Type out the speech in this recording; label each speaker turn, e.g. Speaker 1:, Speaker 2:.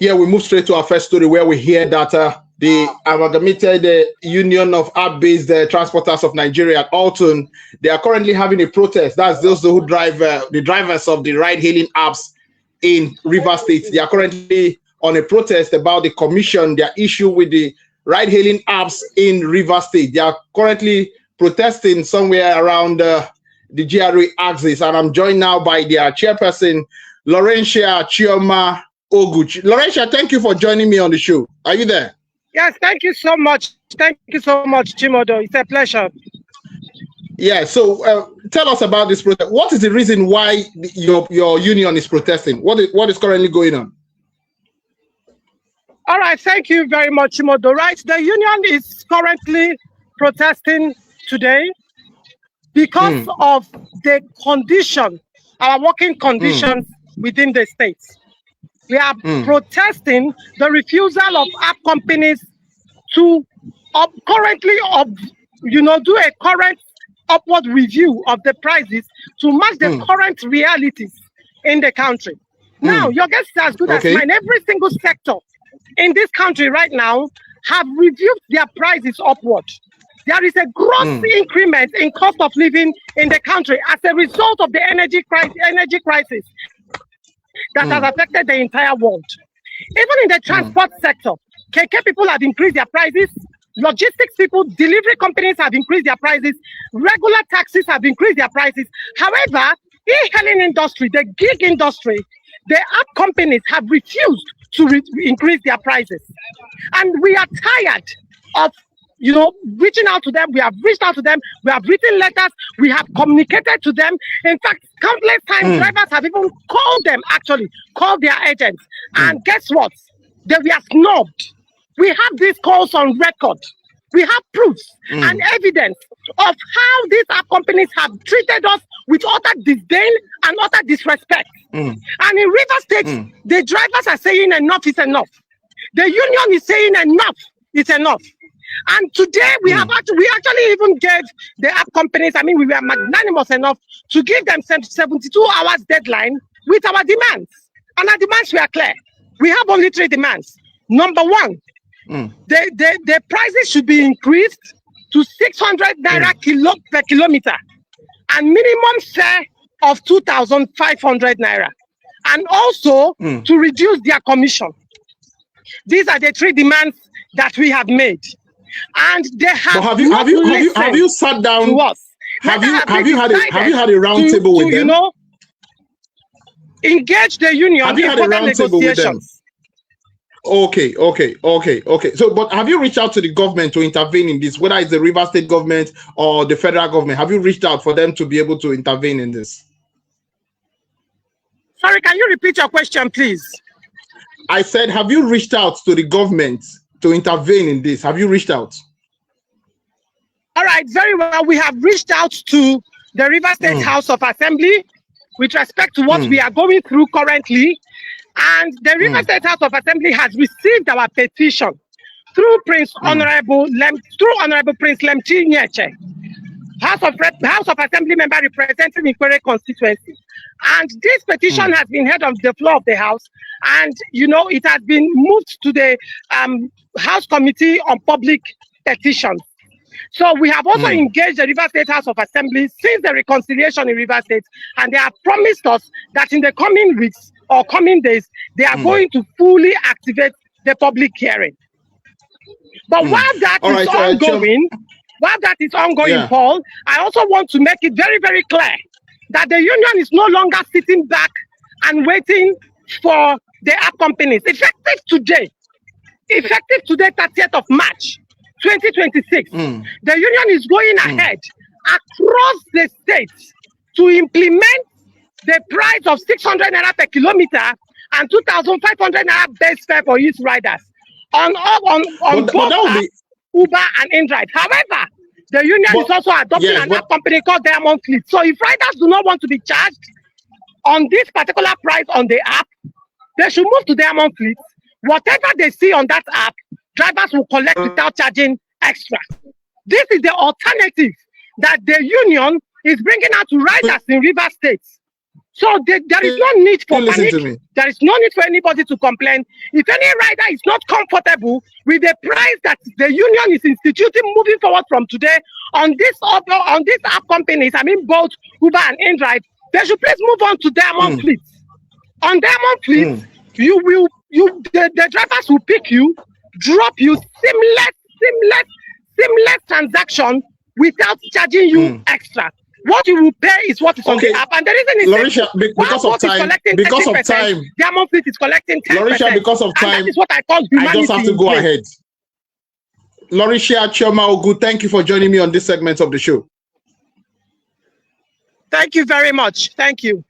Speaker 1: Yeah, we move straight to our first story where we hear that the Amalgamated Union of App-Based Transporters of Nigeria, Alton, they are currently having a protest. That's those who drive, the drivers of the ride-hailing apps in Rivers State. They are currently on a protest about the commission, their issue with the ride-hailing apps in Rivers State. They are currently protesting somewhere around the GRA axis, and I'm joined now by their chairperson, Lawrencia Chioma Ogu. Lawrencia, thank you for joining me on the show. Are you there?
Speaker 2: Yes, thank you so much. Thank you so much, Chimodo. It's a pleasure.
Speaker 1: Yeah, so tell us about this protest. What is the reason why your union is protesting? What is currently going on?
Speaker 2: All right, thank you very much, Chimodo. Right, the union is currently protesting today because of the condition, our working conditions within the states. We are protesting the refusal of app companies to currently do a current upward review of the prices to match the current realities in the country. Now, your guess is as good as mine. Every single sector in this country right now have reviewed their prices upward. There is a gross increment in cost of living in the country as a result of the energy crisis that has affected the entire world. Even in the transport sector, KK people have increased their prices, logistics people, delivery companies have increased their prices, regular taxis have increased their prices. However, e-hailing industry, the gig industry, the app companies have refused to increase their prices. And we are tired of reaching out to them. We have reached out to them. We have written letters. We have communicated to them. In fact, countless times drivers have even called their agents. And guess what? They were snubbed. We have these calls on record. We have proofs and evidence of how these app companies have treated us with utter disdain and utter disrespect. And in Rivers State, the drivers are saying enough is enough. The union is saying enough is enough. And today we actually even gave the app companies, we were magnanimous enough to give them 72 hours deadline with our demands. And our demands were clear. We have only 3 demands. Number 1, the prices should be increased to 600 naira per kilometer and minimum fare of 2,500 naira. And also to reduce their commission. These are the 3 demands that we have made. And they have
Speaker 1: have you sat down
Speaker 2: to us.
Speaker 1: Have you had a round table with them?
Speaker 2: Engage the union
Speaker 1: have you
Speaker 2: in
Speaker 1: had a round table with them? Okay. So, but have you reached out to the government to intervene in this, whether it's the Rivers State government or the federal government? Have you reached out for them to be able to intervene in this?
Speaker 2: Sorry, can you repeat your question, please?
Speaker 1: I said, have you reached out to the government to intervene in this? Have you reached out?
Speaker 2: All right, very well. We have reached out to the Rivers State House of Assembly with respect to what we are going through currently. And the Rivers State House of Assembly has received our petition through Honorable Prince Lemchi Nyeche, House of Assembly member representing Ikwere constituency. And this petition has been heard on the floor of the House, and it has been moved to the House Committee on Public Petitions. So we have also engaged the Rivers State House of Assembly since the reconciliation in Rivers State, and they have promised us that in the coming weeks or coming days, they are going to fully activate the public hearing. But while that is ongoing, Paul, I also want to make it very, very clear that the union is no longer sitting back and waiting for the app companies. Effective today, 30th of March, 2026, the union is going ahead across the states to implement the price of 600 naira per kilometer and 2,500 naira base fare for youth riders on both Uber and InDrive. However, the union is also adopting an app company called Diamond Fleet. So if riders do not want to be charged on this particular price on the app, they should move to Diamond Fleet. Whatever they see on that app, drivers will collect without charging extra. This is the alternative that the union is bringing out to riders in Rivers State. So there is no need for panic. There is no need for anybody to complain. If any rider is not comfortable with the price that the union is instituting moving forward from today on these app companies, I mean both Uber and InDrive, they should please move on to Diamond Fleet. On Diamond Fleet, the drivers will pick you, drop you, seamless transaction without charging you extra. What you will pay is what is on the app, and the reason is
Speaker 1: Lawrencia, because of time,
Speaker 2: Diamond Fleet is collecting 10%.
Speaker 1: Lawrencia, because of time,
Speaker 2: that is what I call humanity.
Speaker 1: I just have to go ahead. Lawrencia Chioma Ogu, thank you for joining me on this segment of the show.
Speaker 2: Thank you very much. Thank you.